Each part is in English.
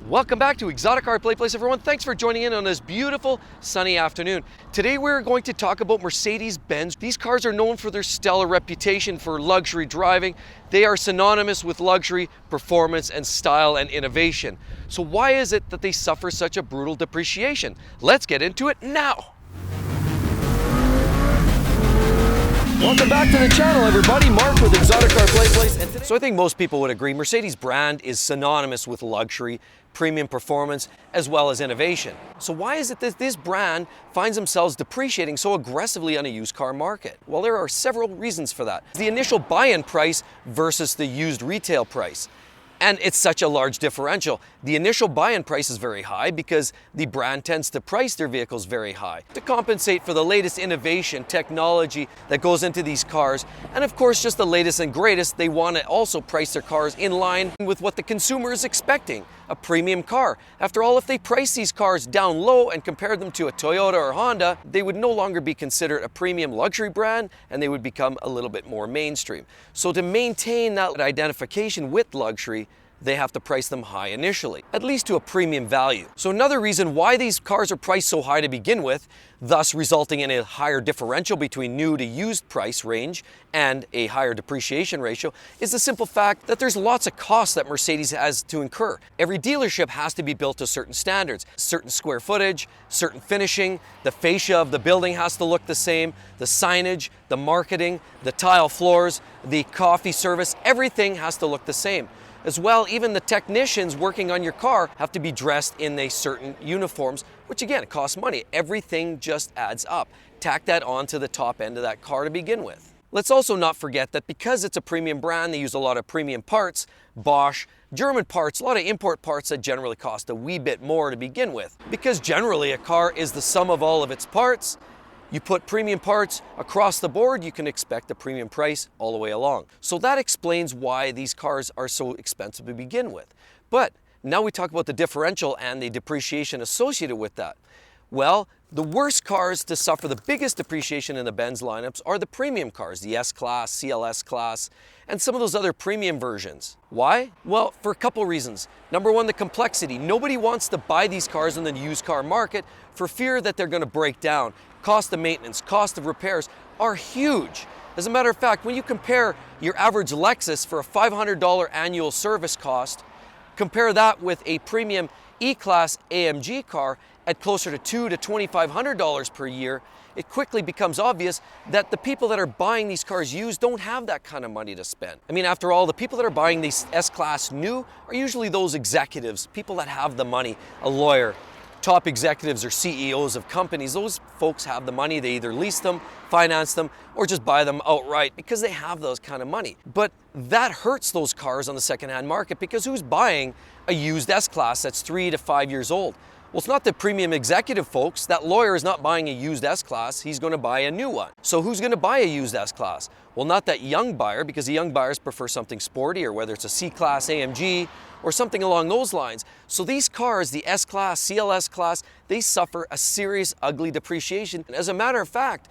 Welcome back to Exotic Car Play Place, everyone. Thanks for joining in on this beautiful sunny afternoon. Today we're going to talk about Mercedes Benz. These cars are known for their stellar reputation for luxury driving. They are synonymous with luxury, performance, and style and innovation. So why is it that they suffer such a brutal depreciation? Let's get into it now. Welcome back to the channel, everybody. Mark with Exotic Car Play Place. So I think most people would agree Mercedes brand is synonymous with luxury, premium performance, as well as innovation. So why is it that this brand finds themselves depreciating so aggressively on a used car market? Well, there are several reasons for that. The initial buy-in price versus the used retail price. And it's such a large differential. The initial buy-in price is very high because the brand tends to price their vehicles very high to compensate for the latest innovation, technology that goes into these cars. And of course, just the latest and greatest, they want to also price their cars in line with what the consumer is expecting, a premium car. After all, if they price these cars down low and compare them to a Toyota or Honda, they would no longer be considered a premium luxury brand and they would become a little bit more mainstream. So to maintain that identification with luxury, they have to price them high initially, at least to a premium value. So another reason why these cars are priced so high to begin with, thus resulting in a higher differential between new to used price range and a higher depreciation ratio, is the simple fact that there's lots of costs that Mercedes has to incur. Every dealership has to be built to certain standards, certain square footage, certain finishing, the fascia of the building has to look the same, the signage, the marketing, the tile floors, the coffee service, everything has to look the same. As well, even the technicians working on your car have to be dressed in a certain uniforms, which again, it costs money. Everything just adds up. Tack that on to the top end of that car to begin with. Let's also not forget that because it's a premium brand, they use a lot of premium parts, Bosch, German parts, a lot of import parts that generally cost a wee bit more to begin with. Because generally a car is the sum of all of its parts, you put premium parts across the board, you can expect a premium price all the way along. So that explains why these cars are so expensive to begin with. But now we talk about the differential and the depreciation associated with that. Well, the worst cars to suffer the biggest depreciation in the Benz lineups are the premium cars, the S-Class, CLS Class, and some of those other premium versions. Why? Well, for a couple reasons. Number one, the complexity. Nobody wants to buy these cars in the used car market for fear that they're going to break down. Cost of maintenance, cost of repairs are huge. As a matter of fact, when you compare your average Lexus for a $500 annual service cost, compare that with a premium E-Class AMG car at closer to $200 to $2,500 per year, it quickly becomes obvious that the people that are buying these cars used don't have that kind of money to spend. I mean, after all, the people that are buying these S-Class new are usually those executives, people that have the money, a lawyer, top executives or CEOs of companies. Those folks have the money. They either lease them, finance them, or just buy them outright because they have those kind of money. But that hurts those cars on the secondhand market because who's buying a used S-Class that's 3 to 5 years old? Well, it's not the premium executive folks. That lawyer is not buying a used S-Class. He's going to buy a new one. So who's going to buy a used S-Class? Well, not that young buyer, because the young buyers prefer something sporty, or whether it's a C-Class AMG or something along those lines. So these cars, the S-Class, CLS Class, they suffer a serious, ugly depreciation. And as a matter of fact,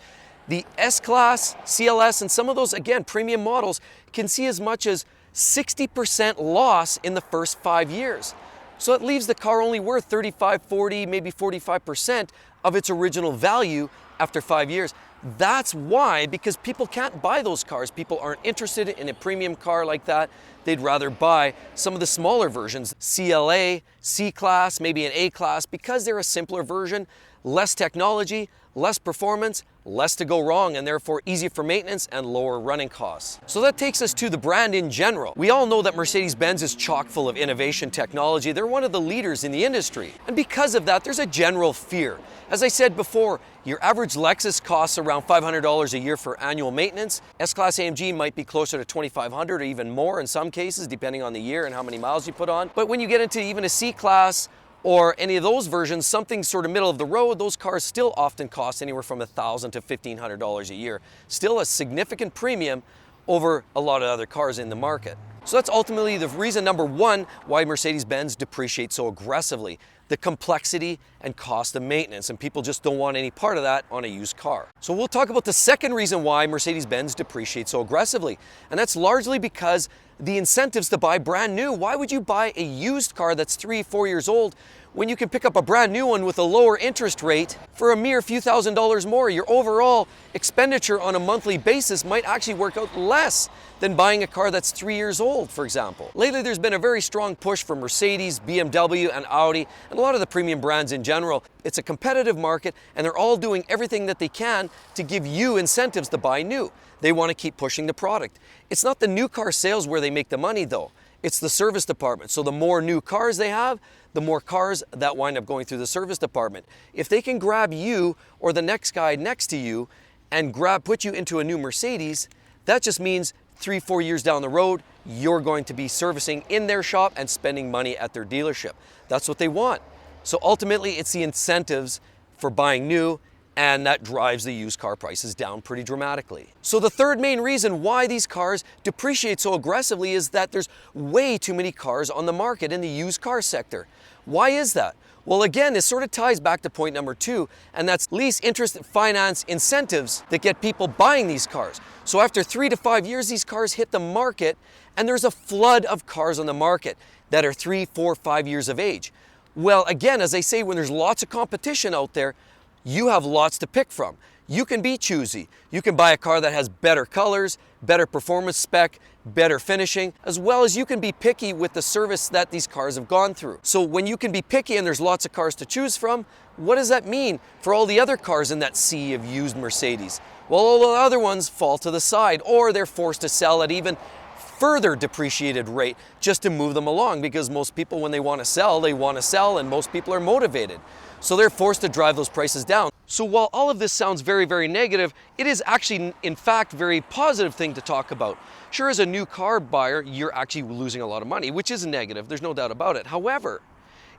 the S-Class, CLS, and some of those, again, premium models can see as much as 60% loss in the first 5 years. So it leaves the car only worth 35, 40, maybe 45% of its original value after 5 years. That's why, because people can't buy those cars. People aren't interested in a premium car like that. They'd rather buy some of the smaller versions, CLA, C-Class, maybe an A-Class, because they're a simpler version, less technology, less performance, less to go wrong, and therefore easier for maintenance and lower running costs. So that takes us to the brand in general. We all know that Mercedes Benz is chock full of innovation technology. They're one of the leaders in the industry. And because of that, there's a general fear. As I said before, your average Lexus costs around $500 a year for annual maintenance. S-Class AMG might be closer to $2,500 or even more in some cases, depending on the year and how many miles you put on. But when you get into even a C-Class or any of those versions, something sort of middle of the road, those cars still often cost anywhere from $1,000 to $1,500 a year. Still a significant premium over a lot of other cars in the market. So that's ultimately the reason number one why Mercedes Benz depreciates so aggressively. the complexity and cost of maintenance, and people just don't want any part of that on a used car. So we'll talk about the second reason why Mercedes Benz depreciates so aggressively, and that's largely because the incentives to buy brand new. Why would you buy a used car that's 3-4 years old when you can pick up a brand new one with a lower interest rate for a mere few $1,000s more? Your overall expenditure on a monthly basis might actually work out less than buying a car that's 3 years old, for example. Lately, there's been a very strong push for Mercedes, BMW, and Audi, and a lot of the premium brands in general. It's a competitive market, and they're all doing everything that they can to give you incentives to buy new. They want to keep pushing the product. It's not the new car sales where they make the money, though. It's the service department. So the more new cars they have, the more cars that wind up going through the service department. If they can grab you or the next guy next to you and put you into a new Mercedes, that just means 3-4 years down the road, you're going to be servicing in their shop and spending money at their dealership. That's what they want. So ultimately, it's the incentives for buying new, and that drives the used car prices down pretty dramatically. So the third main reason why these cars depreciate so aggressively is that there's way too many cars on the market in the used car sector. Why is that? Well, again, this sort of ties back to point number 2, and that's lease interest finance incentives that get people buying these cars. So after 3 to 5 years, these cars hit the market, and there's a flood of cars on the market that are 3, 4, 5 years of age. Well, again, as I say, when there's lots of competition out there, you have lots to pick from. You can be choosy. You can buy a car that has better colors, better performance spec, better finishing, as well as you can be picky with the service that these cars have gone through. So when you can be picky and there's lots of cars to choose from, what does that mean for all the other cars in that sea of used Mercedes? Well, all the other ones fall to the side, or they're forced to sell at even further depreciated rate just to move them along, because most people, when they want to sell, and most people are motivated. So they're forced to drive those prices down. So while all of this sounds very, very negative, it is actually, in fact, a very positive thing to talk about. Sure, as a new car buyer, you're actually losing a lot of money, which is negative, there's no doubt about it. However,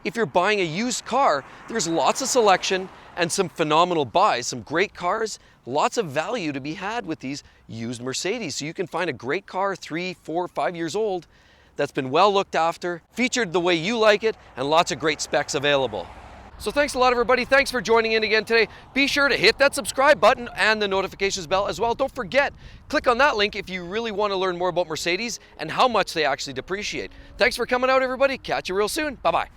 if you're buying a used car, there's lots of selection and some phenomenal buys, some great cars, lots of value to be had with these used Mercedes. So you can find a great car, 3, 4, 5 years old, that's been well looked after, featured the way you like it, and lots of great specs available. So thanks a lot, everybody. Thanks for joining in again today. Be sure to hit that subscribe button and the notifications bell as well. Don't forget, click on that link if you really want to learn more about Mercedes and how much they actually depreciate. Thanks for coming out, everybody. Catch you real soon. Bye-bye.